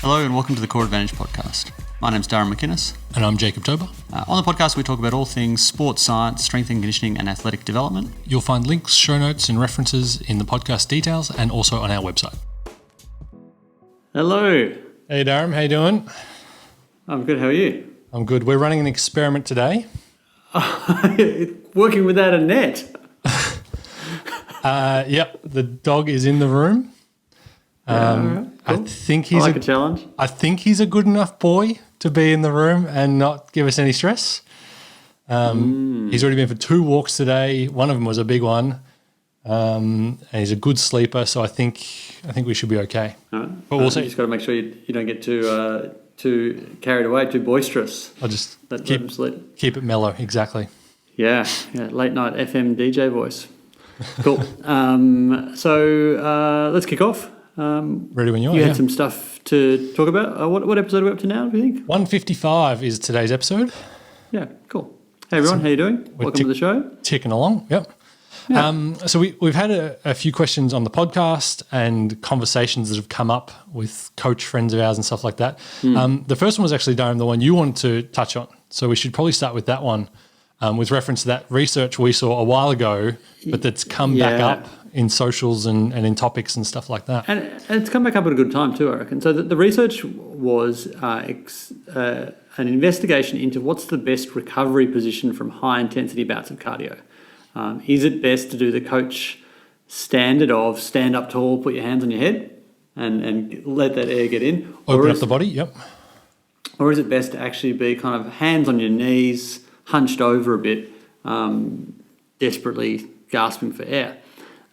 Hello and welcome to the Core Advantage podcast. My name's Darren McInnes. And I'm Jacob Tober. On the podcast, we talk about all things sports science, strength and conditioning, and athletic development. You'll find links, show notes, and references in the podcast details and also on our website. Hello. Hey, Darren. How you doing? I'm good. How are you? I'm good. We're running an experiment today. Working without a net. Yep. The dog is in the room. Cool. I think he's a challenge. I think he's a good enough boy to be in the room and not give us any stress. He's already been for 2 walks today. One of them was a big one, and he's a good sleeper. So I think we should be okay. All right. But we'll see. You just got to make sure you don't get too carried away, too boisterous. I'll just let him sleep. Keep it mellow. Exactly. Yeah. Late night FM DJ voice. Cool. So let's kick off. Ready when you are. You had some stuff to talk about. What episode are we up to now, do you think? 155 is today's episode. Yeah, cool. Hey everyone, how you doing? Welcome to the show. Ticking along, yep. Yeah. So we've had a few questions on the podcast and conversations that have come up with coach friends of ours and stuff like that. The first one was actually, Darren, the one you wanted to touch on. So we should probably start with that one with reference to that research we saw a while ago, but that's come back up in socials and in topics and stuff like that. And it's come back up at a good time too, I reckon. So the research was an investigation into what's the best recovery position from high-intensity bouts of cardio. Is it best to do the coach standard of stand up tall, put your hands on your head and let that air get in? Open up the body, yep. Or is it best to actually be kind of hands on your knees, hunched over a bit, desperately gasping for air?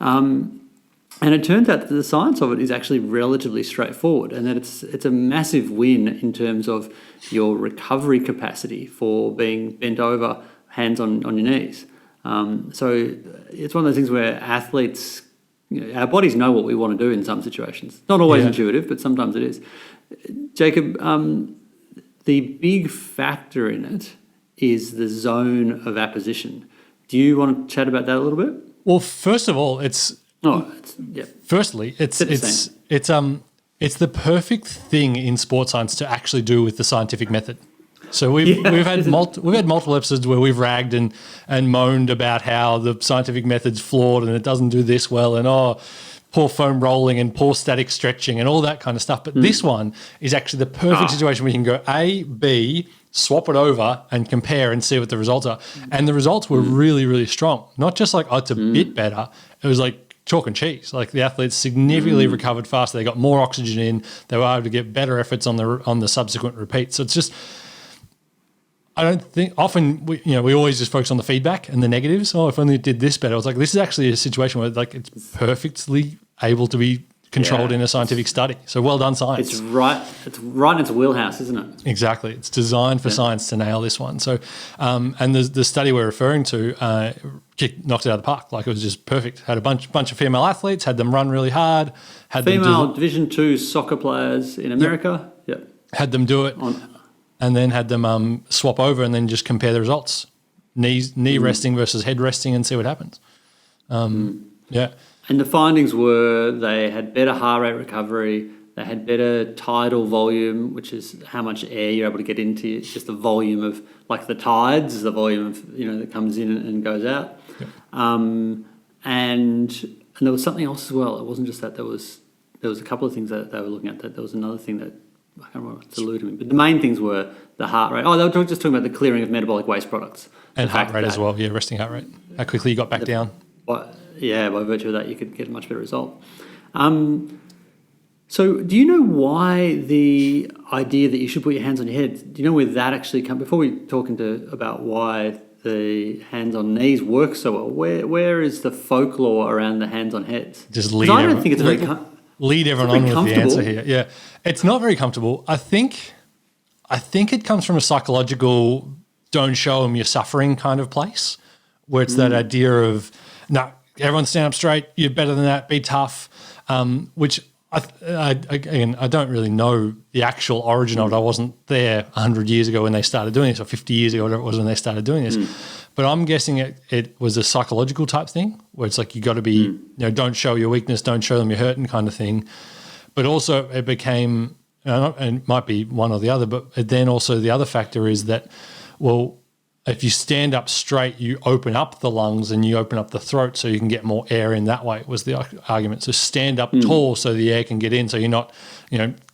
And it turns out that the science of it is actually relatively straightforward, and that it's a massive win in terms of your recovery capacity for being bent over, hands on your knees. So it's one of those things where athletes, our bodies know what we want to do in some situations. Not always intuitive, but sometimes it is. Jacob, the big factor in it is the zone of apposition. Do you want to chat about that a little bit? Well, first of all, Firstly, it's the perfect thing in sports science to actually do with the scientific method. So we've had multiple episodes where we've ragged and moaned about how the scientific method's flawed and it doesn't do this well, and poor foam rolling and poor static stretching and all that kind of stuff. But this one is actually the perfect situation where you can go A, B, swap it over and compare and see what the results are. And the results were really, really strong. Not just like, it's a bit better. It was like chalk and cheese. Like the athletes significantly recovered faster. They got more oxygen in. They were able to get better efforts on the subsequent repeats. So it's just, I don't think often we always just focus on the feedback and the negatives. Oh, if only it did this better. I was like, this is actually a situation where like it's perfectly able to be controlled in a scientific study. So well done, science. It's right in its wheelhouse, isn't it? Exactly. It's designed for science to nail this one. So, and the study we're referring to knocked it out of the park. Like it was just perfect. Had a bunch of female athletes, had them run really hard. Had female Division II soccer players in America. Yep. Had them do it. And then had them swap over and then just compare the results. Knee resting versus head resting and see what happens. Yeah. And the findings were they had better heart rate recovery, they had better tidal volume, which is how much air you're able to get into. It's just the volume of, like the tides is the volume of, that comes in and goes out. Yep. And there was something else as well. It wasn't just that. There was a couple of things that they were looking at. That there was another thing that, I can't remember, it's eluded me. But the main things were the heart rate. They were just talking about the clearing of metabolic waste products. And heart rate as well, resting heart rate. How quickly you got back down. By virtue of that, you could get a much better result. So do you know why the idea that you should put your hands on your head, do you know where that actually comes? Before we talk about why the hands on knees work so well, where is the folklore around the hands on heads? Just lead I don't think it's lead everyone on with the answer here. Yeah, it's not very comfortable. I think it comes from a psychological don't show them you're suffering kind of place, where it's that idea of, no, everyone stand up straight, you're better than that, be tough, which I don't really know the actual origin of it. I wasn't there 100 years ago when they started doing this, or 50 years ago, whatever it was when they started doing this. But I'm guessing it was a psychological type thing where it's like you got to be, don't show your weakness, don't show them you're hurting kind of thing. But also it became and it might be one or the other, but then also the other factor is that, well, if you stand up straight, you open up the lungs and you open up the throat so you can get more air in that way, was the argument. So stand up tall so the air can get in, so you're not,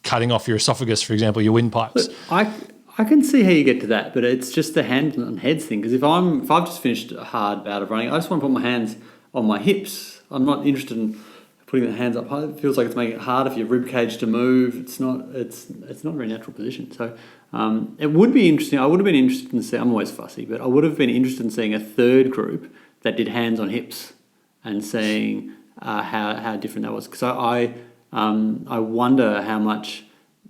cutting off your esophagus, for example, your windpipes. I can see how you get to that, but it's just the hands and heads thing. Because if I've just finished a hard bout of running, I just want to put my hands on my hips. I'm not interested in putting the hands up high. It feels like it's making it harder for your rib cage to move. It's not a very natural position. So it would be interesting. I would have been interested in seeing, I'm always fussy, but I would have been interested in seeing a third group that did hands on hips and seeing how different that was. Because I wonder how much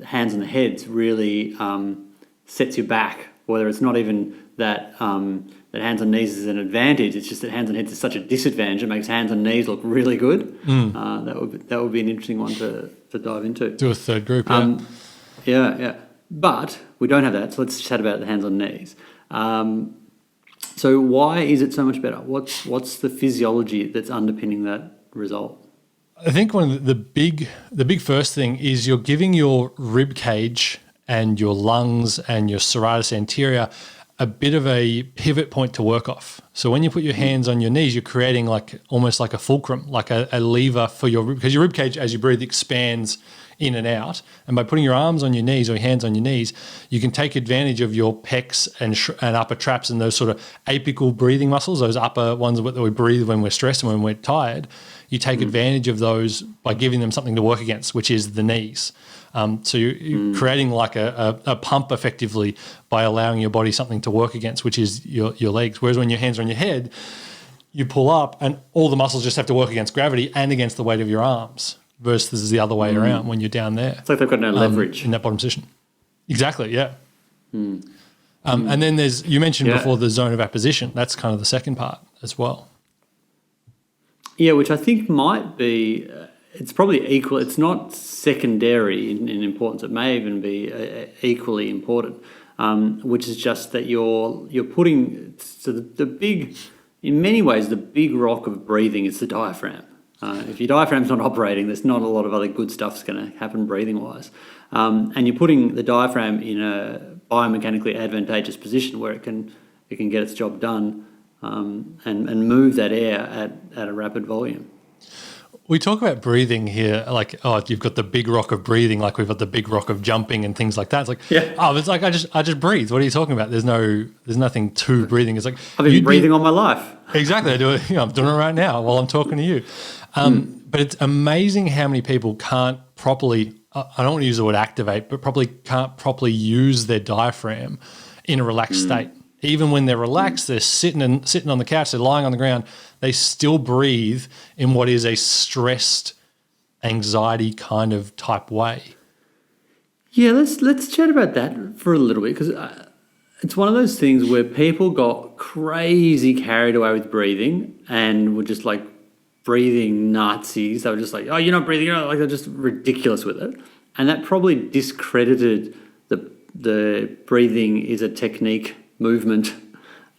hands on the heads really sets you back, whether it's not even that that hands on knees is an advantage. It's just that hands on heads is such a disadvantage. It makes hands on knees look really good. That would be an interesting one to dive into. Do a third group, yeah. But we don't have that, so let's chat about the hands on knees. So why is it so much better? What's the physiology that's underpinning that result? I think one of the big first thing is you're giving your rib cage and your lungs and your serratus anterior a bit of a pivot point to work off. So when you put your hands on your knees, you're creating almost like a fulcrum, like a lever for your rib, because your rib cage, as you breathe, expands in and out. And by putting your arms on your knees or your hands on your knees, you can take advantage of your pecs and upper traps and those sort of apical breathing muscles, those upper ones that we breathe when we're stressed and when we're tired. You take advantage of those by giving them something to work against, which is the knees. So you're creating like a pump effectively by allowing your body something to work against, which is your legs. Whereas when your hands are on your head, you pull up and all the muscles just have to work against gravity and against the weight of your arms, versus the other way around when you're down there. It's like they've got no leverage. In that bottom position. Exactly, yeah. And then you mentioned before the zone of apposition. That's kind of the second part as well. Yeah, which I think might be... it's probably equal. It's not secondary in importance. It may even be equally important, which is just that you're putting... So the big... In many ways, the big rock of breathing is the diaphragm. If your diaphragm's not operating, there's not a lot of other good stuff's going to happen breathing-wise. And you're putting the diaphragm in a biomechanically advantageous position where it can get its job done and move that air at a rapid volume. We talk about breathing here, like, you've got the big rock of breathing, like we've got the big rock of jumping and things like that. It's like, it's like I just breathe. What are you talking about? There's nothing to breathing. It's like I've been breathing all my life. Exactly. I do it. I'm doing it right now while I'm talking to you. But it's amazing how many people can't properly, I don't want to use the word activate, but probably can't properly use their diaphragm in a relaxed state. Even when they're relaxed, they're sitting on the couch, they're lying on the ground, they still breathe in what is a stressed, anxiety kind of type way. Yeah, let's chat about that for a little bit, because it's one of those things where people got crazy carried away with breathing and were just like breathing Nazis. They were just like, oh, you're not breathing, like they're just ridiculous with it. And that probably discredited the breathing is a technique movement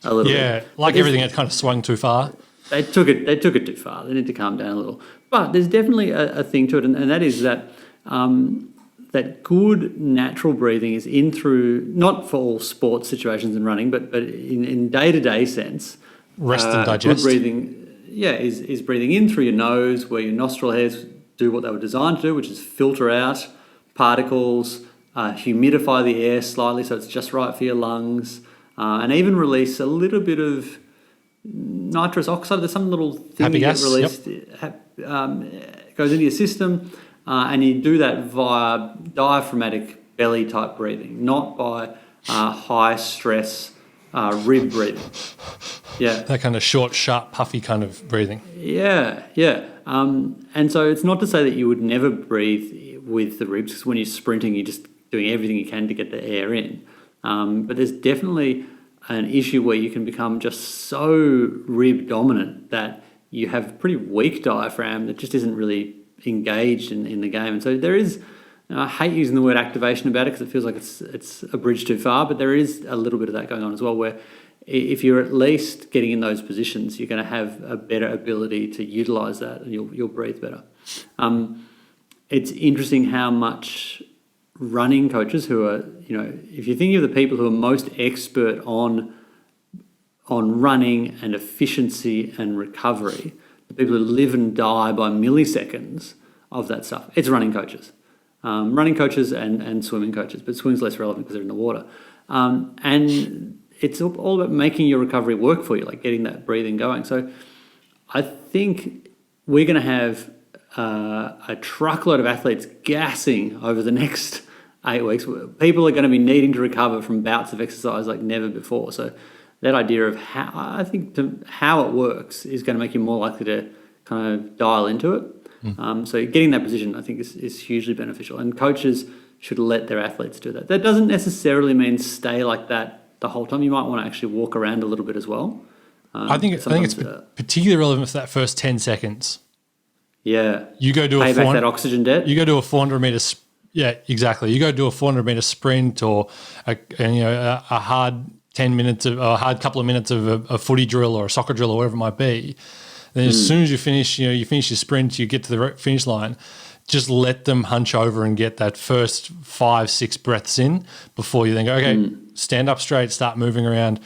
a little bit. Yeah, like everything had kind of swung too far. They took it too far. They need to calm down a little. But there's definitely a thing to it, and that is that that good natural breathing is in through, not for all sports situations and running, but in day-to-day sense. Rest and digest. Good breathing, is breathing in through your nose, where your nostril hairs do what they were designed to do, which is filter out particles, humidify the air slightly so it's just right for your lungs, and even release a little bit of nitrous oxide. There's some little thing you get released, goes into your system, and you do that via diaphragmatic belly type breathing, not by high stress rib breathing. Yeah, that kind of short, sharp, puffy kind of breathing. Yeah. And so it's not to say that you would never breathe with the ribs, because when you're sprinting, you're just doing everything you can to get the air in. But there's definitely an issue where you can become just so rib dominant that you have a pretty weak diaphragm that just isn't really engaged in the game. And so there is, I hate using the word activation about it because it feels like it's a bridge too far, but there is a little bit of that going on as well, where if you're at least getting in those positions, you're going to have a better ability to utilise that, and you'll breathe better. It's interesting how much running coaches who are, if you think of the people who are most expert on running and efficiency and recovery, the people who live and die by milliseconds of that stuff, it's running coaches. Running coaches and swimming coaches, but swimming's less relevant because they're in the water. And it's all about making your recovery work for you, like getting that breathing going. So I think we're going to have a truckload of athletes gassing over the next 8 weeks. People are going to be needing to recover from bouts of exercise like never before. So that idea of how it works is going to make you more likely to kind of dial into it. So getting that position, I think, is hugely beneficial. And coaches should let their athletes do that. That doesn't necessarily mean stay like that the whole time. You might want to actually walk around a little bit as well. I think it's particularly relevant for that first 10 seconds. Yeah. You go do pay back that oxygen debt. You go do a 400 meter. Yeah, exactly. You go do a 400 meter sprint or a hard 10 minutes of a hard couple of minutes of a footy drill or a soccer drill or whatever it might be. Then as soon as you finish, you finish your sprint, you get to the finish line. Just let them hunch over and get that first 5-6 breaths in before you then go, okay, stand up straight, start moving around.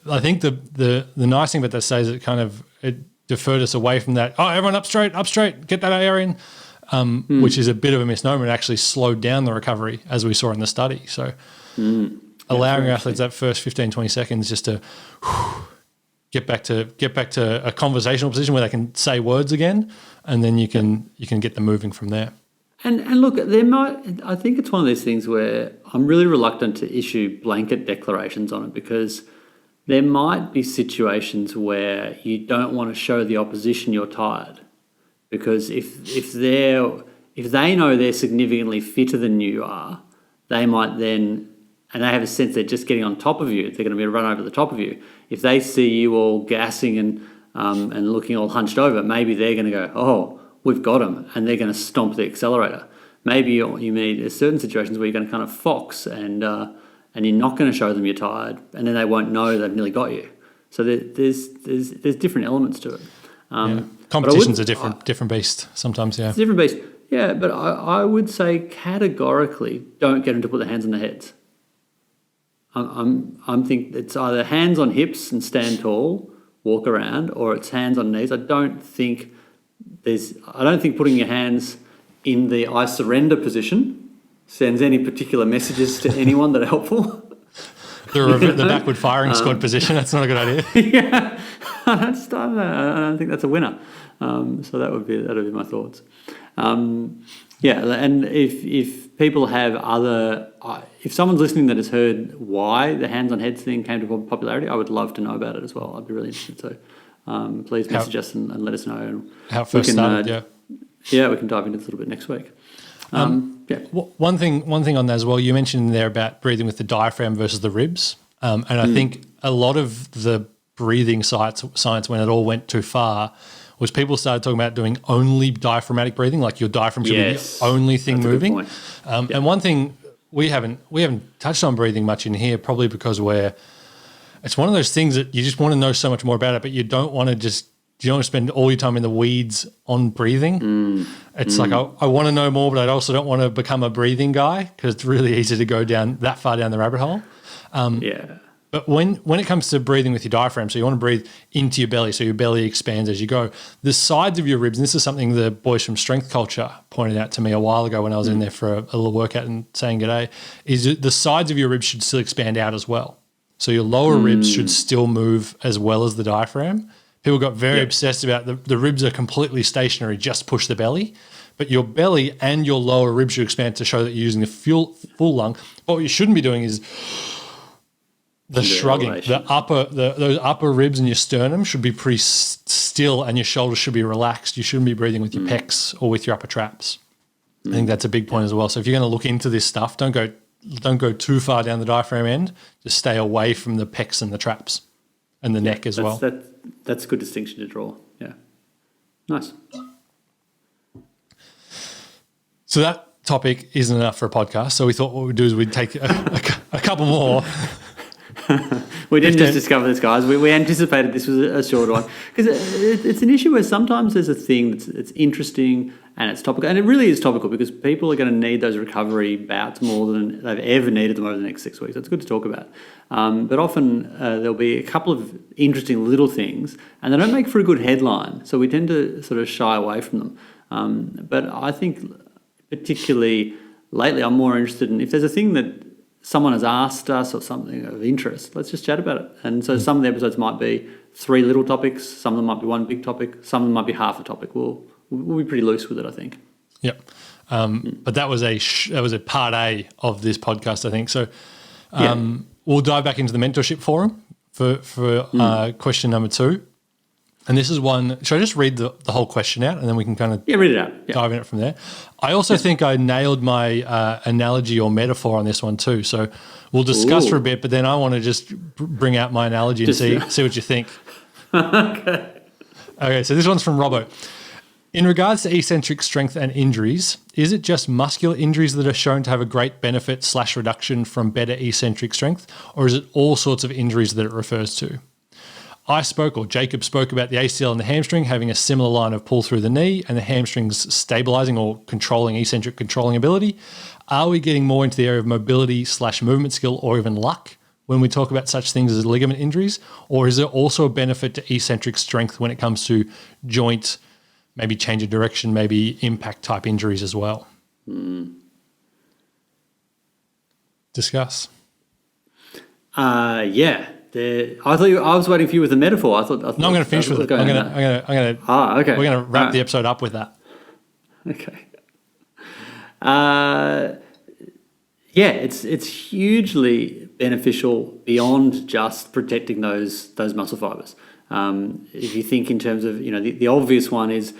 I think the nice thing about that says it deferred us away from that. Oh, everyone up straight, get that air in, which is a bit of a misnomer. It actually slowed down the recovery as we saw in the study. So allowing your athletes that first 15, 20 seconds just to get back to a conversational position where they can say words again, and then you can get them moving from there. And look, I think it's one of those things where I'm really reluctant to issue blanket declarations on it, because there might be situations where you don't want to show the opposition you're tired, because if they know they're significantly fitter than you are, they might then, and they have a sense they're just getting on top of you, they're going to be run over the top of you. If they see you all gassing and looking all hunched over, maybe they're going to go, oh, we've got them, and they're going to stomp the accelerator. Maybe you mean certain situations where you're going to kind of fox and you're not going to show them you're tired, and then they won't know they've nearly got you. So there's different elements to it. Competition's a different beast sometimes. Yeah, it's a different beast. Yeah, but I would say categorically, don't get them to put their hands on their heads. I'm thinking it's either hands on hips and stand tall, walk around, or it's hands on knees. I don't think putting your hands in the I surrender position sends any particular messages to anyone that are helpful. The backward firing squad position, that's not a good idea. Yeah, I don't think that's a winner. So that'd be my thoughts. And if people have if someone's listening that has heard why the hands on heads thing came to popularity, I would love to know about it as well. I'd be really interested. So please message us and let us know. And how it first started, yeah, we can dive into this a little bit next week. One thing on that as well, you mentioned there about breathing with the diaphragm versus the ribs. And I think a lot of the breathing science, when it all went too far, was people started talking about doing only diaphragmatic breathing, like your diaphragm should be the only thing moving. And one thing we haven't touched on breathing much in here, probably because it's one of those things that you just want to know so much more about it, but you don't want to spend all your time in the weeds on breathing. It's like I want to know more, but I also don't want to become a breathing guy, because it's really easy to go down that far down the rabbit hole. But when it comes to breathing with your diaphragm, so you want to breathe into your belly, so your belly expands as you go. The sides of your ribs, and this is something the boys from Strength Culture pointed out to me a while ago when I was in there for a little workout and saying g'day, is the sides of your ribs should still expand out as well. So your lower ribs should still move as well as the diaphragm. People got very obsessed about the ribs are completely stationary, just push the belly. But your belly and your lower ribs should expand to show that you're using the full lung. But what you shouldn't be doing is the shrugging. Those upper ribs and your sternum should be pretty still, and your shoulders should be relaxed. You shouldn't be breathing with your pecs or with your upper traps. I think that's a big point as well. So if you're going to look into this stuff, don't go too far down the diaphragm end. Just stay away from the pecs and the traps and the neck as well. That's a good distinction to draw. Yeah. Nice. So that topic isn't enough for a podcast. So we thought what we'd do is we'd take a couple more We didn't just discover this, guys. We anticipated this was a short one because it's an issue where sometimes there's a thing that's interesting and it's topical, and it really is topical because people are going to need those recovery bouts more than they've ever needed them over the next 6 weeks. So it's good to talk about. But often there'll be a couple of interesting little things, and they don't make for a good headline, so we tend to sort of shy away from them. But I think particularly lately I'm more interested in if there's a thing that someone has asked us or something of interest, let's just chat about it. And so some of the episodes might be 3 little topics, some of them might be 1 big topic, some of them might be half a topic. We'll be pretty loose with it, I think. Yep. But that was a part A of this podcast, I think. So we'll dive back into the mentorship forum for question number 2. And this is one, should I just read the whole question out and then we can kind of read it out. Dive in it from there? I also think I nailed my analogy or metaphor on this one too. So we'll discuss for a bit, but then I want to just bring out my analogy and see what you think. Okay, so this one's from Robbo. In regards to eccentric strength and injuries, is it just muscular injuries that are shown to have a great benefit / reduction from better eccentric strength, or is it all sorts of injuries that it refers to? Jacob spoke about the ACL and the hamstring having a similar line of pull through the knee and the hamstrings stabilizing or controlling eccentric controlling ability. Are we getting more into the area of mobility / movement skill or even luck when we talk about such things as ligament injuries? Or is there also a benefit to eccentric strength when it comes to joint, maybe change of direction, maybe impact type injuries as well? Discuss. Yeah. I was waiting for you with a metaphor. I thought no, I'm going to finish with it. I'm going to. Okay. We're going to wrap the episode up with that. Okay. It's hugely beneficial beyond just protecting those muscle fibers. If you think in terms of the obvious one is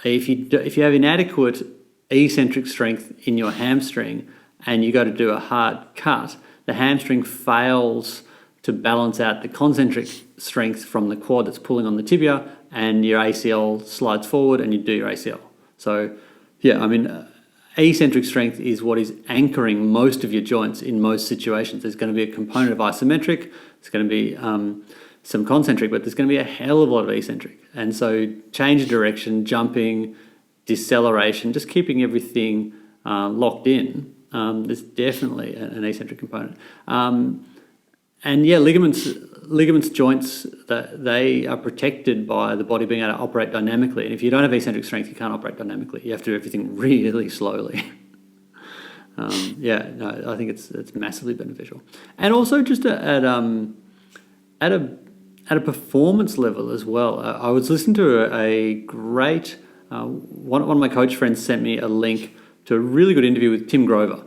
if you have inadequate eccentric strength in your hamstring and you go to do a hard cut, the hamstring fails to balance out the concentric strength from the quad that's pulling on the tibia, and your ACL slides forward and you do your ACL. So, eccentric strength is what is anchoring most of your joints in most situations. There's going to be a component of isometric, there's going to be some concentric, but there's going to be a hell of a lot of eccentric. And so change of direction, jumping, deceleration, just keeping everything locked in, there's definitely an eccentric component. Ligaments, joints, they are protected by the body being able to operate dynamically. And if you don't have eccentric strength, you can't operate dynamically. You have to do everything really slowly. I think it's massively beneficial. And also just at a performance level as well. I was listening to a great one of my coach friends sent me a link to a really good interview with Tim Grover.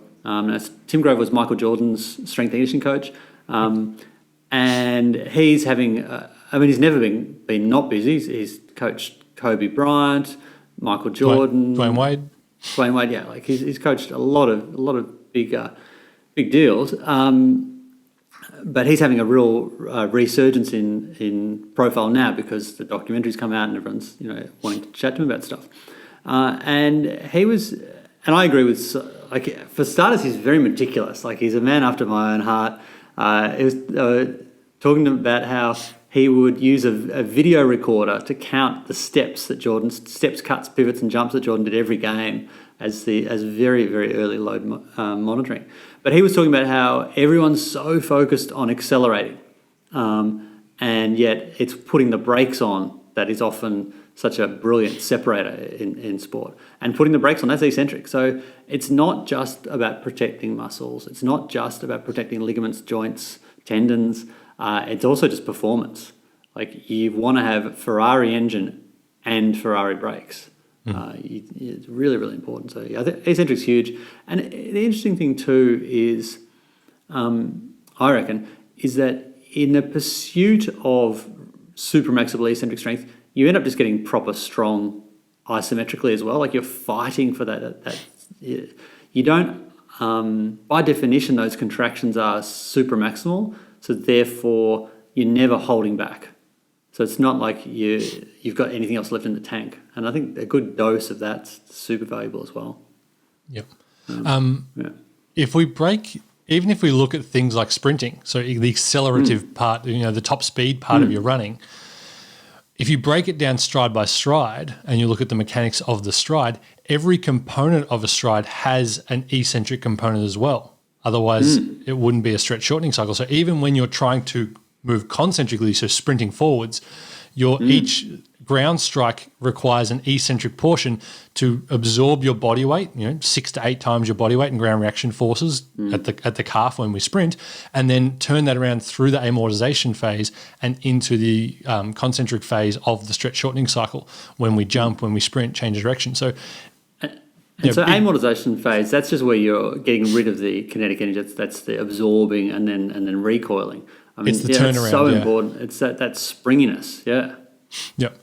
Tim Grover was Michael Jordan's strength and conditioning coach. And he's having, he's never been not busy. He's coached Kobe Bryant, Michael Jordan, Dwayne Wade. Yeah, like he's coached a lot of big deals. But he's having a real resurgence in profile now because the documentary's come out and everyone's wanting to chat to him about stuff. And he was, and I agree with, for starters, he's very meticulous. Like he's a man after my own heart. He was talking to him about how he would use a video recorder to count the steps, cuts, pivots, and jumps that Jordan did every game as very, very early load monitoring. But he was talking about how everyone's so focused on accelerating, and yet it's putting the brakes on that is often such a brilliant separator in sport. And putting the brakes on, that's eccentric. So it's not just about protecting muscles. It's not just about protecting ligaments, joints, tendons. It's also just performance. Like you want to have Ferrari engine and Ferrari brakes. It's really, really important. So I think eccentric's huge. And the interesting thing too is, I reckon, is that in the pursuit of supramaximal eccentric strength, you end up just getting proper strong isometrically as well. Like you're fighting for that you don't, by definition, those contractions are supramaximal. So therefore, you're never holding back. So it's not like you've got anything else left in the tank. And I think a good dose of that's super valuable as well. Yep. If we break even if we look at things like sprinting, so the accelerative part, the top speed part of your running, if you break it down stride by stride and you look at the mechanics of the stride, every component of a stride has an eccentric component as well. Otherwise, it wouldn't be a stretch shortening cycle. So even when you're trying to move concentrically, so sprinting forwards, each ground strike requires an eccentric portion to absorb your body weight, 6 to 8 times your body weight in ground reaction forces at the calf when we sprint, and then turn that around through the amortization phase and into the concentric phase of the stretch shortening cycle when we jump, when we sprint, change direction. So so amortization phase, that's just where you're getting rid of the kinetic energy. That's the absorbing and then recoiling. I mean, it's the turnaround. It's so important. It's that springiness. Yeah. Yep.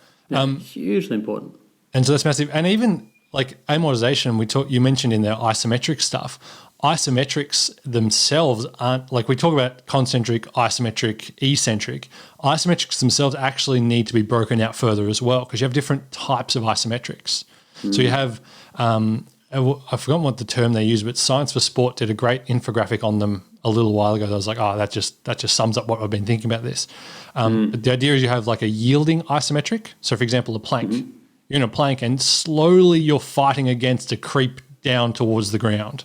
Hugely important. And so that's massive. And even like amortization, you mentioned in their isometric stuff. Isometrics themselves aren't, like we talk about concentric, isometric, eccentric. Isometrics themselves actually need to be broken out further as well, because you have different types of isometrics. So you have, I've forgotten what the term they use, but Science for Sport did a great infographic on them a little while ago. I was like, that just sums up what I've been thinking about this. But the idea is you have like a yielding isometric. So for example, a plank. You're in a plank and slowly you're fighting against a creep down towards the ground.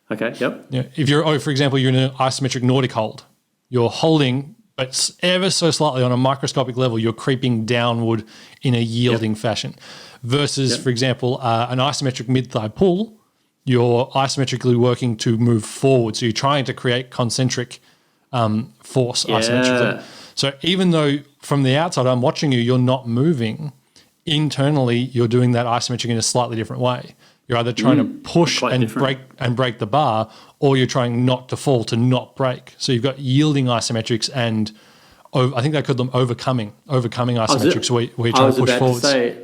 Okay, yep. If for example, you're in an isometric Nordic hold, you're holding, but ever so slightly on a microscopic level, you're creeping downward in a yielding fashion. Versus, for example, an isometric mid-thigh pull, you're isometrically working to move forward. So you're trying to create concentric force isometrically. So even though from the outside I'm watching you, you're not moving, internally you're doing that isometric in a slightly different way. You're either trying to push and break the bar, or you're trying not to fall to not break. So you've got yielding isometrics and I think they call them overcoming isometrics where you're trying to push forwards.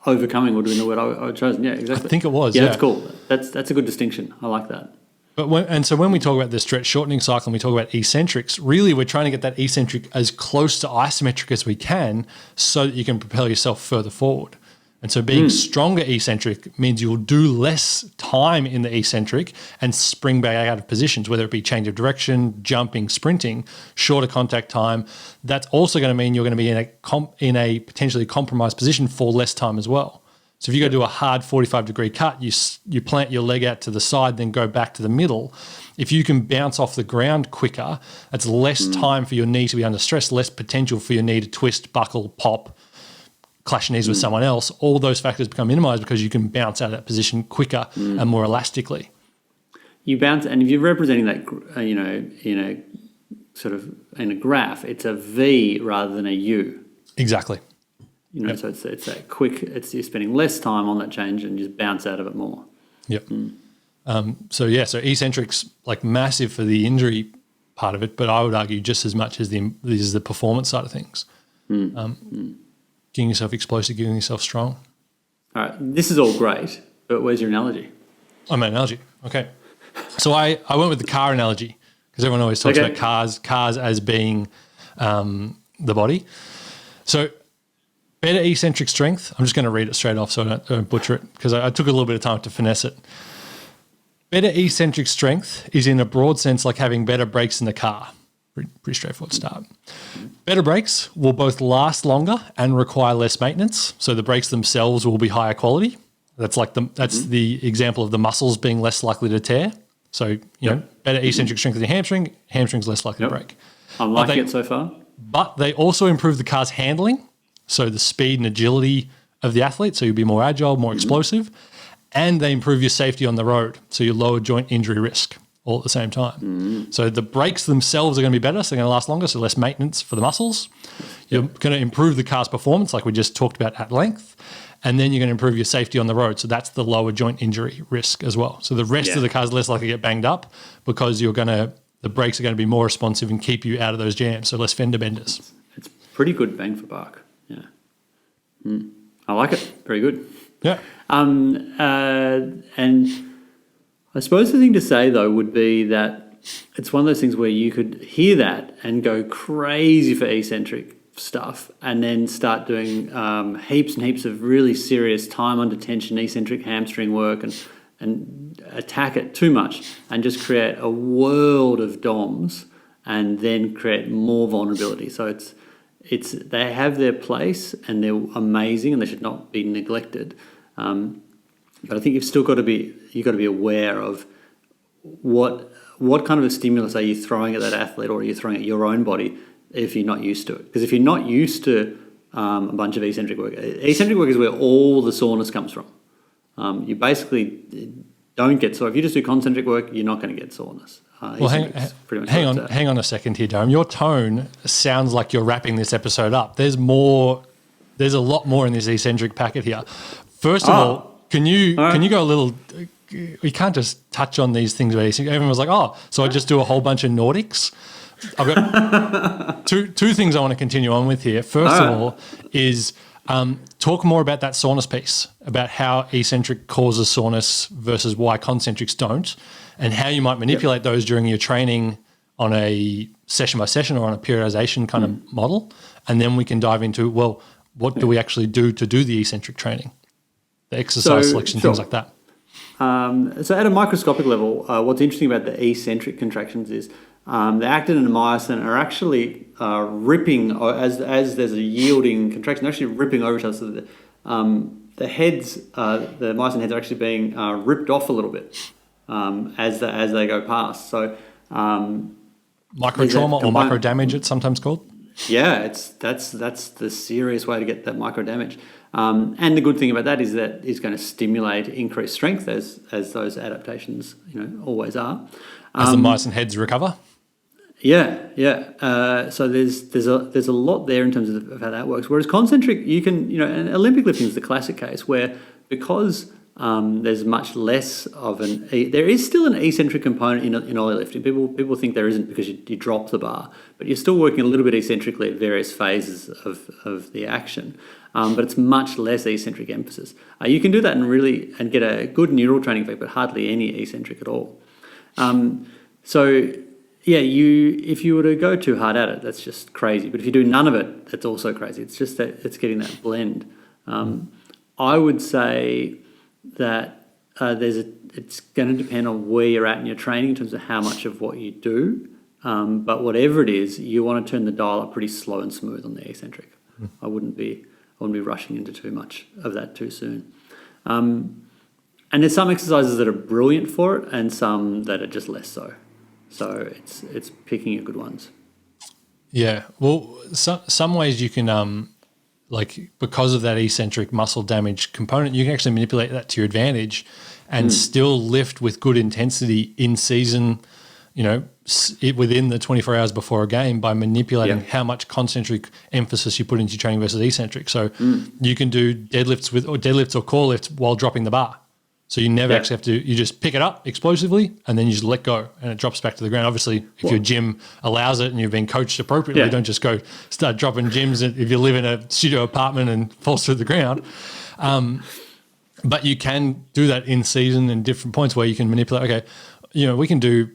Overcoming would have been the word I would chosen. Yeah, exactly. I think it was. Yeah, that's cool. That's a good distinction. I like that. But so when we talk about the stretch shortening cycle and we talk about eccentrics, really we're trying to get that eccentric as close to isometric as we can so that you can propel yourself further forward. And so being stronger eccentric means you'll do less time in the eccentric and spring back out of positions, whether it be change of direction, jumping, sprinting, shorter contact time. That's also going to mean you're going to be in a potentially compromised position for less time as well. So if you go do a hard 45-degree cut, you plant your leg out to the side, then go back to the middle. If you can bounce off the ground quicker, that's less time for your knee to be under stress, less potential for your knee to twist, buckle, pop, clash knees with someone else. All those factors become minimized because you can bounce out of that position quicker and more elastically. You bounce, and if you're representing that, in a graph, it's a V rather than a U. Exactly. So it's that quick. You're spending less time on that change and just bounce out of it more. Yep. So eccentrics like massive for the injury part of it, but I would argue just as much as the performance side of things. Getting yourself explosive, getting yourself strong. All right, this is all great, but where's your analogy? Oh, my analogy. Okay. So I went with the car analogy because everyone always talks about cars as being the body. So better eccentric strength. I'm just going to read it straight off so I don't butcher it because I took a little bit of time to finesse it. Better eccentric strength is in a broad sense like having better brakes in the car. Pretty straightforward start. Better brakes will both last longer and require less maintenance. So the brakes themselves will be higher quality. That's the example of the muscles being less likely to tear. So, better eccentric strength in your hamstrings less likely to break. I'm liking it so far. But they also improve the car's handling, so the speed and agility of the athlete, so you'll be more agile, more explosive, and they improve your safety on the road, so you lower joint injury risk all at the same time. So the brakes themselves are going to be better, so they're going to last longer, so less maintenance for the muscles. You're going to improve the car's performance, like we just talked about at length, and then you're going to improve your safety on the road, so that's the lower joint injury risk as well. So the rest of the car's less likely to get banged up because the brakes are going to be more responsive and keep you out of those jams, so less fender benders. It's pretty good bang for buck. Yeah. I like it. Very good. Yeah. And I suppose the thing to say, though, would be that it's one of those things where you could hear that and go crazy for eccentric stuff and then start doing heaps and heaps of really serious time under tension eccentric hamstring work and and attack it too much and just create a world of DOMs and then create more vulnerability. So it's they have their place and they're amazing and they should not be neglected. But I think you've got to be aware of what kind of a stimulus are you throwing at that athlete, or are you throwing at your own body if you're not used to it? Because if you're not used to a bunch of eccentric work is where all the soreness comes from. You basically don't get sore. If you just do concentric work, you're not going to get soreness. Well, hang on a second here, Durham. Your tone sounds like you're wrapping this episode up. There's a lot more in this eccentric packet here. First of all, can you go a little? We can't just touch on these things. Everyone was like, so I just do a whole bunch of Nordics. I've got two things I want to continue on with here. First of all is talk more about that soreness piece, about how eccentric causes soreness versus why concentrics don't, and how you might manipulate those during your training on a session by session or on a periodization kind of model. And then we can dive into, well, what do we actually do to do the eccentric training, the exercise selection, things like that. So at a microscopic level, what's interesting about the eccentric contractions is the actin and the myosin are actually ripping, as there's a yielding contraction, they're actually ripping over each other. So the heads, the myosin heads are actually being ripped off a little bit as they go past. So microtrauma or micro damage, it's sometimes called. Yeah, that's the serious way to get that micro damage. And the good thing about that is that it's going to stimulate increased strength as those adaptations always are. As the myosin heads recover. Yeah. So there's a lot there in terms of how that works. Whereas concentric, you can and Olympic lifting is the classic case where because there's much less of there is still an eccentric component in ollie lifting. People think there isn't because you drop the bar, but you're still working a little bit eccentrically at various phases of the action. But it's much less eccentric emphasis. You can do that and get a good neural training effect, but hardly any eccentric at all. If you were to go too hard at it, that's just crazy. But if you do none of it, that's also crazy. It's just that it's getting that blend. I would say that it's going to depend on where you're at in your training in terms of how much of what you do. But whatever it is, you want to turn the dial up pretty slow and smooth on the eccentric. I wouldn't be rushing into too much of that too soon. And there's some exercises that are brilliant for it and some that are just less so. So it's picking your good ones. Yeah. Well, some ways you can, because of that eccentric muscle damage component, you can actually manipulate that to your advantage and still lift with good intensity in season, within the 24 hours before a game by manipulating how much concentric emphasis you put into your training versus eccentric. So you can do deadlifts or core lifts while dropping the bar. So you never actually have to, you just pick it up explosively and then you just let go and it drops back to the ground. Obviously, if your gym allows it and you've been coached appropriately, don't just go start dropping gyms if you live in a studio apartment and falls through the ground. But you can do that in season and different points where you can manipulate. Okay, we can do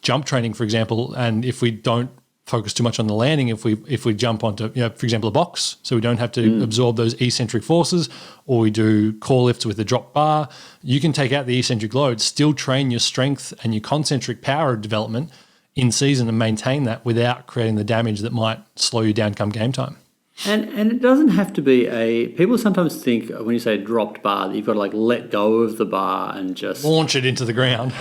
jump training, for example, and if we don't focus too much on the landing, if we jump onto, for example, a box, so we don't have to absorb those eccentric forces, or we do core lifts with a drop bar, you can take out the eccentric load, still train your strength and your concentric power development in season and maintain that without creating the damage that might slow you down come game time. And it doesn't have to be people sometimes think when you say dropped bar that you've got to let go of the bar and just launch it into the ground.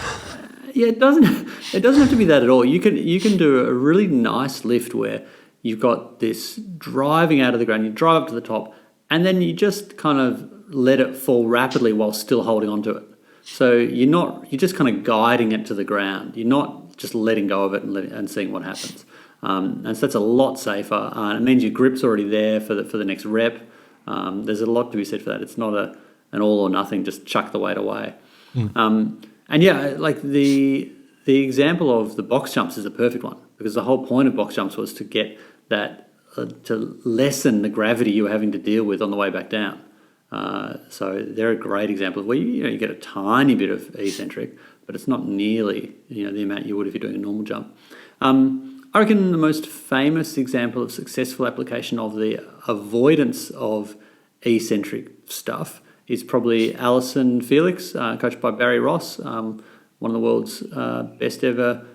Yeah, it doesn't have to be that at all. You can do a really nice lift where you've got this driving out of the ground, you drive up to the top, and then you just kind of let it fall rapidly while still holding onto it. So you're just kind of guiding it to the ground. You're not just letting go of it and seeing what happens. And so that's a lot safer. It means your grip's already there for the next rep. There's a lot to be said for that. It's not an all or nothing, just chuck the weight away. And the example of the box jumps is a perfect one because the whole point of box jumps was to get that to lessen the gravity you were having to deal with on the way back down. So they're a great example of where you get a tiny bit of eccentric, but it's not nearly the amount you would if you're doing a normal jump. I reckon the most famous example of successful application of the avoidance of eccentric stuff is probably Alison Felix, coached by Barry Ross, one of the world's best ever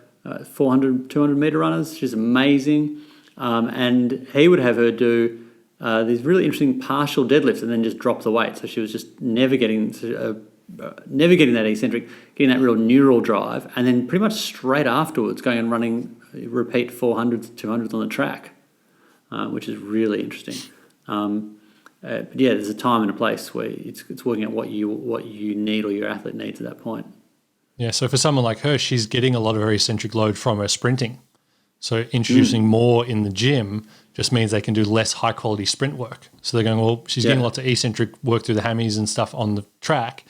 400, 200 meter runners. She's amazing. And he would have her do these really interesting partial deadlifts and then just drop the weight. So she was just never getting that eccentric, getting that real neural drive, and then pretty much straight afterwards going and running repeat 400s, 200s on the track, which is really interesting. But yeah, there's a time and a place where it's working out what you need or your athlete needs at that point. Yeah, so for someone like her, she's getting a lot of her eccentric load from her sprinting. So introducing more in the gym just means they can do less high-quality sprint work. So they're going, well, she's getting lots of eccentric work through the hammies and stuff on the track.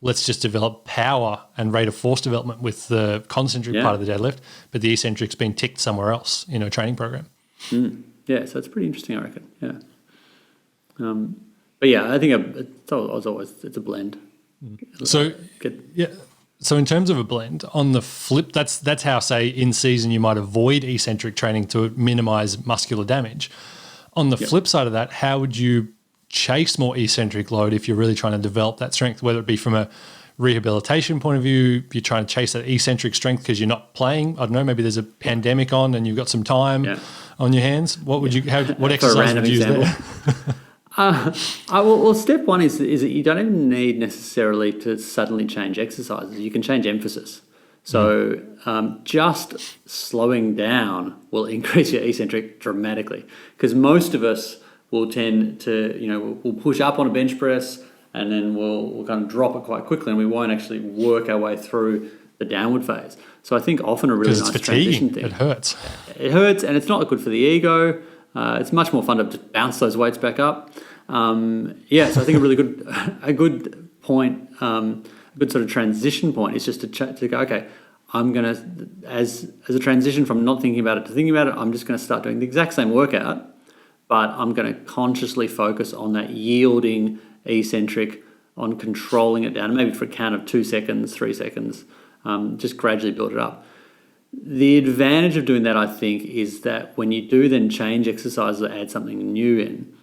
Let's just develop power and rate of force development with the concentric part of the deadlift, but the eccentric's been ticked somewhere else in a training program. Yeah, so it's pretty interesting, I reckon. Yeah. But yeah, I think it's a blend. So So in terms of a blend, on the flip, that's how, say, in season you might avoid eccentric training to minimise muscular damage. On the flip side of that, how would you chase more eccentric load if you're really trying to develop that strength, whether it be from a rehabilitation point of view, you're trying to chase that eccentric strength because you're not playing? I don't know, maybe there's a pandemic on and you've got some time on your hands. What would you? What exercise would you use there? Well, step one is that you don't even need necessarily to suddenly change exercises. You can change emphasis. So just slowing down will increase your eccentric dramatically, because most of us will tend to, we'll push up on a bench press and then we'll kind of drop it quite quickly and we won't actually work our way through the downward phase. So I think often a really nice transition thing. It hurts. It hurts and it's not good for the ego. It's much more fun to just bounce those weights back up. So I think a good point, a good sort of transition point is just to go, okay, I'm going to, as a transition from not thinking about it to thinking about it, I'm just going to start doing the exact same workout, but I'm going to consciously focus on that yielding eccentric, on controlling it down, maybe for a count of 2 seconds, 3 seconds, just gradually build it up. The advantage of doing that, I think, is that when you do then change exercises or add something new in,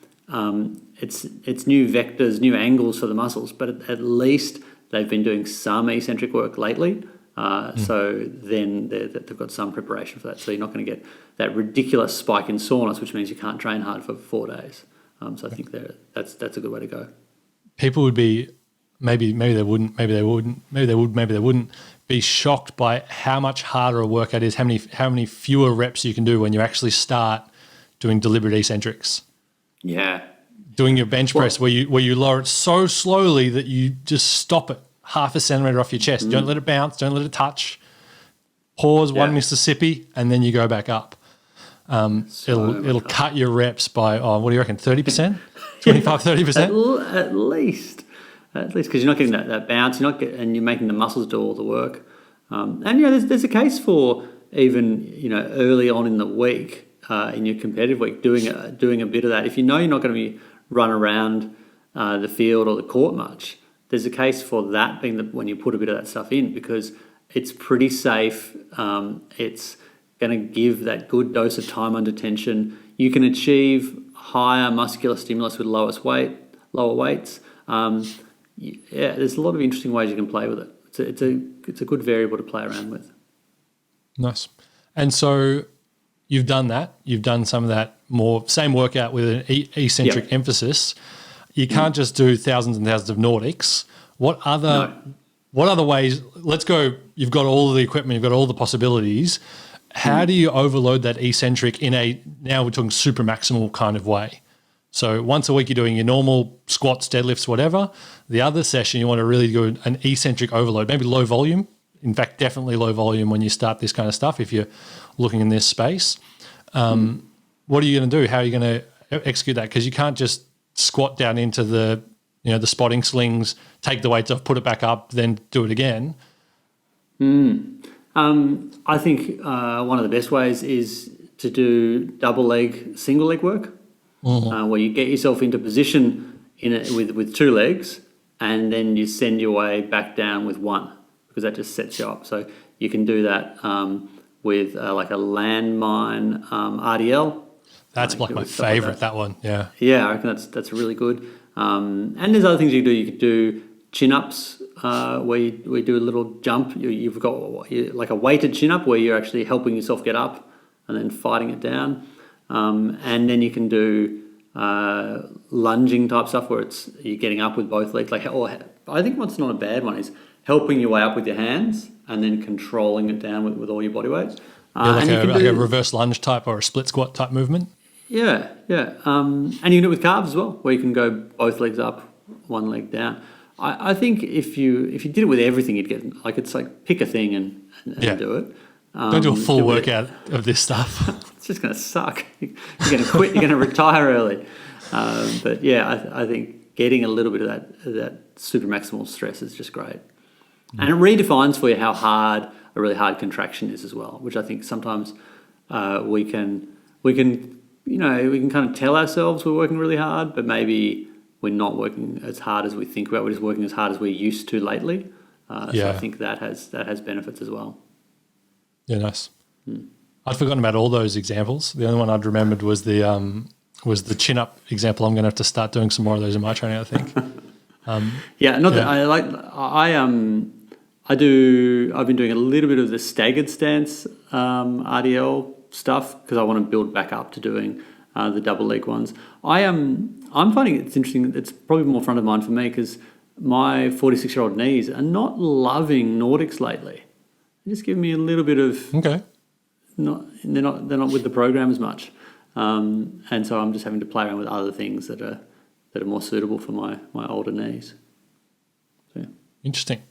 it's new vectors, new angles for the muscles, but at least they've been doing some eccentric work lately, so then they've got some preparation for that. So you're not going to get that ridiculous spike in soreness, which means you can't train hard for 4 days. So I think that's a good way to go. People would be maybe they wouldn't be shocked by how much harder a workout is, how many fewer reps you can do when you actually start doing deliberate eccentrics. Yeah. Doing your bench press where you lower it so slowly that you just stop it half a centimetre off your chest. Don't let it bounce, don't let it touch. Pause 1 Mississippi and then you go back up. It'll cut your reps by, what do you reckon, 30%? 25, 30%? At least, because you're not getting that bounce, and you're making the muscles do all the work. There's a case for even early on in the week, in your competitive week, doing a bit of that. If you know you're not going to be run around the field or the court much, there's a case for that being when you put a bit of that stuff in, because it's pretty safe. It's going to give that good dose of time under tension. You can achieve higher muscular stimulus with lower weights. There's a lot of interesting ways you can play with it. It's a good variable to play around with. Nice. And so you've done that. You've done some of that more same workout with an eccentric emphasis. You can't just do thousands and thousands of Nordics. What other ways? Let's go. You've got all of the equipment. You've got all the possibilities. How do you overload that eccentric now we're talking super maximal kind of way? So once a week you're doing your normal squats, deadlifts, whatever. The other session you want to really do an eccentric overload, maybe low volume. In fact, definitely low volume when you start this kind of stuff if you're looking in this space. What are you going to do? How are you going to execute that? Because you can't just squat down into the spotting slings, take the weights off, put it back up, then do it again. I think one of the best ways is to do double leg, single leg work, where you get yourself into position with 2 legs, and then you send your way back down with 1, because that just sets you up. So you can do that with like a Landmine Rdl. That's like my favourite. That one, yeah. Yeah, I reckon that's really good. And there's other things you can do. You could do chin-ups where you do a little jump. You've got like a weighted chin-up where you're actually helping yourself get up and then fighting it down. And then you can do lunging type stuff where you're getting up with both legs. I think what's not a bad one is helping your way up with your hands and then controlling it down with all your body weight. Like a reverse lunge type or a split squat type movement. Yeah. And you can do it with calves as well, where you can go both legs up, one leg down. I think if you did it with everything, you'd get it's like pick a thing and do it. Don't do a full workout of this stuff. It's just going to suck. You're going to quit. You're going to retire early. But yeah, I think getting a little bit of that super maximal stress is just great, and it redefines for you how hard a really hard contraction is as well. Which I think sometimes we can kind of tell ourselves we're working really hard, but maybe we're not working as hard as we think about. We're just working as hard as we're used to lately. So I think that has benefits as well. Yeah, nice. I'd forgotten about all those examples. The only one I'd remembered was the chin up example. I'm going to have to start doing some more of those in my training, I think. I've been doing a little bit of the staggered stance RDL stuff because I want to build back up to doing the double leg ones. I'm finding it's interesting. It's probably more front of mind for me because my 46-year-old knees are not loving Nordics lately. They just give me a little bit of okay. They're not with the program as much, and so I'm just having to play around with other things that are more suitable for my older knees. So, yeah. Interesting.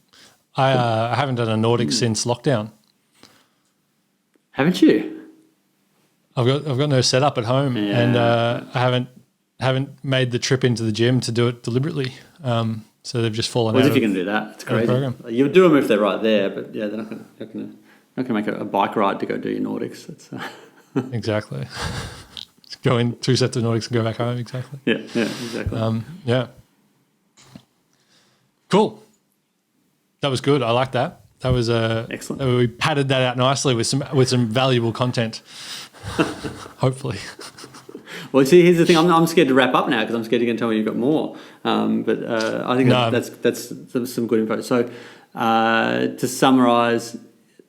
I haven't done a Nordic since lockdown. Haven't you? I've got no setup at home, and I haven't made the trip into the gym to do it deliberately. So they've just fallen out. If you can do that, it's crazy. You'll do them if they're right there, but yeah, they're not going to make a bike ride to go do your Nordics. Exactly. Go in 2 sets of Nordics and go back home. Exactly. Yeah, exactly. Yeah. Cool. That was good. I like that. That was excellent. We padded that out nicely with some valuable content. Hopefully. Well, see, here's the thing. I'm scared to wrap up now because I'm scared you're going to tell me you've got more. But I think that's some good info. So to summarise,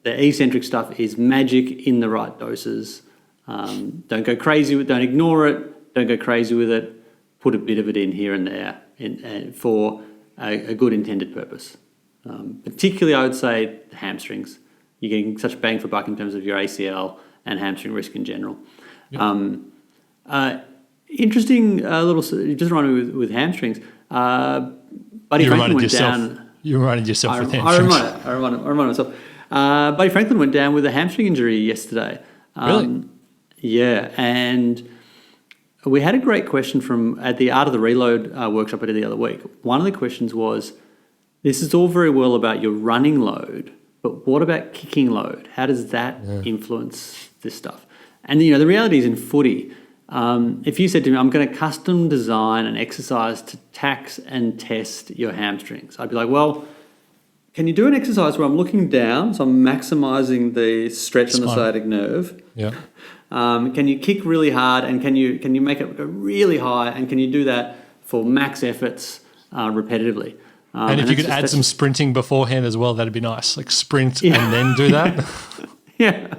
the eccentric stuff is magic in the right doses. Don't go crazy with. Don't ignore it. Don't go crazy with it. Put a bit of it in here and there for a good intended purpose. Particularly, I would say the hamstrings. You're getting such bang for buck in terms of your ACL and hamstring risk in general. Yep. Interesting little. You just reminded me with hamstrings. Buddy Franklin went down. You reminded yourself with hamstrings. I reminded myself. Buddy Franklin went down with a hamstring injury yesterday. Really? Yeah, and we had a great question at the Art of the Reload workshop I did the other week. One of the questions was, this is all very well about your running load, but what about kicking load? How does that influence this stuff? And, the reality is in footy, if you said to me, I'm going to custom design an exercise to tax and test your hamstrings, I'd be like, well, can you do an exercise where I'm looking down, so I'm maximising the stretch on the sciatic nerve? Yeah. Can you kick really hard, and can you make it go really high, and can you do that for max efforts repetitively? And if you could add some sprinting beforehand as well, that'd be nice. Like sprint and then do that. Yeah.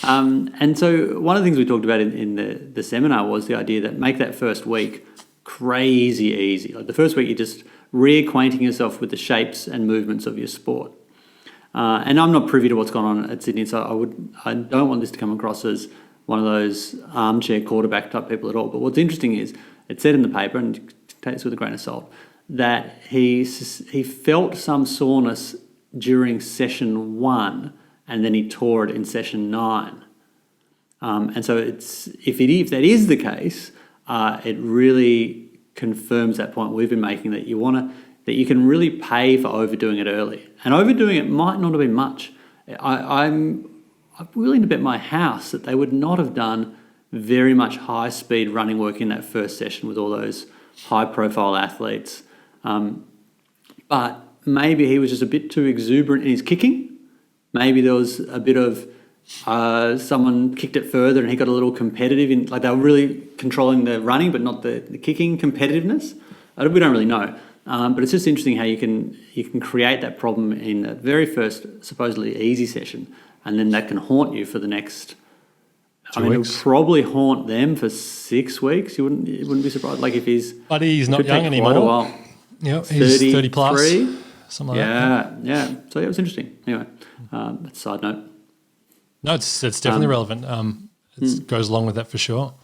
And so one of the things we talked about in the seminar was the idea that make that first week crazy easy. Like the first week, you're just reacquainting yourself with the shapes and movements of your sport. And I'm not privy to what's gone on at Sydney, so I don't want this to come across as one of those armchair quarterback type people at all. But what's interesting is it said in the paper, and take this with a grain of salt, that he felt some soreness during session 1, and then he tore it in session 9. And so if that is the case, it really confirms that point we've been making that you can really pay for overdoing it early, and overdoing it might not have been much. I'm willing to bet my house that they would not have done very much high speed running work in that first session with all those high profile athletes. But maybe he was just a bit too exuberant in his kicking. Maybe there was a bit of someone kicked it further and he got a little competitive. They were really controlling the running but not the kicking competitiveness. We don't really know. But it's just interesting how you can create that problem in the very first supposedly easy session, and then that can haunt you for the next. 2 weeks. It would probably haunt them for 6 weeks. You wouldn't be surprised. Like if he's. But he's not young anymore. Quite a while. Yeah, he's 30 plus. Something like that. Yeah. So it was interesting. Anyway, that's a side note. No, it's definitely relevant. It goes along with that for sure.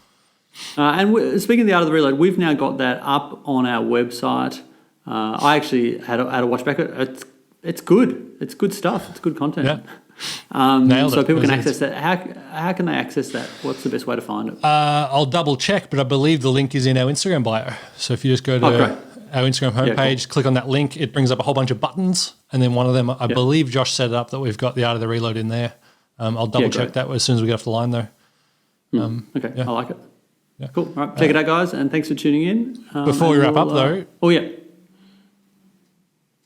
And speaking of the Art of the Reload, we've now got that up on our website. I actually had a watch back. It's good. It's good stuff. It's good content. Yeah. Nailed so it. people can access that. How can they access that? What's the best way to find it? I'll double check, but I believe the link is in our Instagram bio. So if you just go to our Instagram homepage, click on that link, it brings up a whole bunch of buttons, and then one of them, I believe Josh set it up that we've got the Art of the Reload in there. I'll double check that as soon as we get off the line though. Okay, I like it. Yeah. Cool. All right, check it out, guys, and thanks for tuning in. Before we wrap up, though. Oh, yeah.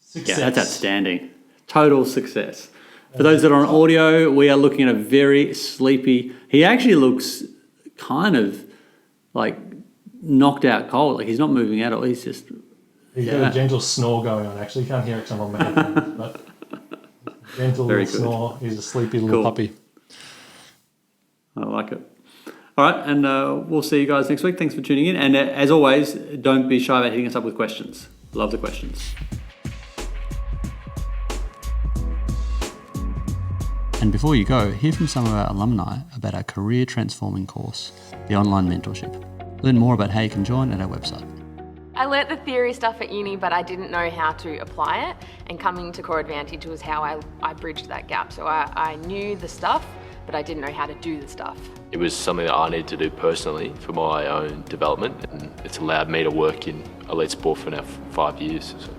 Success. Yeah, that's outstanding. Total success. For those that are on audio, we are looking at a very sleepy. He actually looks kind of like knocked out cold. Like he's not moving at all. He's just. He's got a gentle snore going on. Actually, you can't hear it because I'm on my headphones, but gentle Very little good. snore. He's a sleepy little puppy. I like it. All right, and we'll see you guys next week. Thanks for tuning in. And as always, don't be shy about hitting us up with questions. Love the questions. And before you go, hear from some of our alumni about our career transforming course, the Online Mentorship. Learn more about how you can join at our website. I learnt the theory stuff at uni, but I didn't know how to apply it. And coming to Core Advantage was how I bridged that gap. So I knew the stuff, but I didn't know how to do the stuff. It was something that I needed to do personally for my own development, and it's allowed me to work in elite sport for now 5 years. So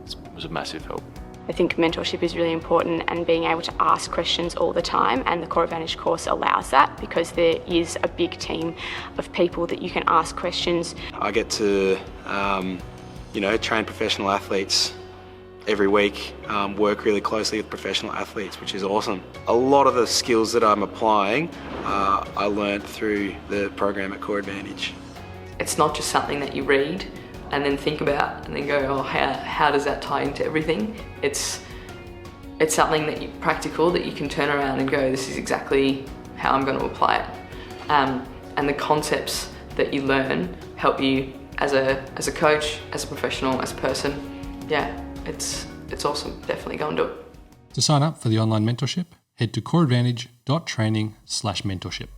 it was a massive help. I think mentorship is really important, and being able to ask questions all the time, and the Core Advantage course allows that because there is a big team of people that you can ask questions. I get to train professional athletes every week, work really closely with professional athletes, which is awesome. A lot of the skills that I'm applying, I learned through the program at Core Advantage. It's not just something that you read and then think about and then go, oh, how does that tie into everything? It's something that practical that you can turn around and go, this is exactly how I'm going to apply it. And the concepts that you learn help you as a coach, as a professional, as a person. Yeah, it's awesome. Definitely go and do it. To sign up for the online mentorship, head to coreadvantage.training/mentorship.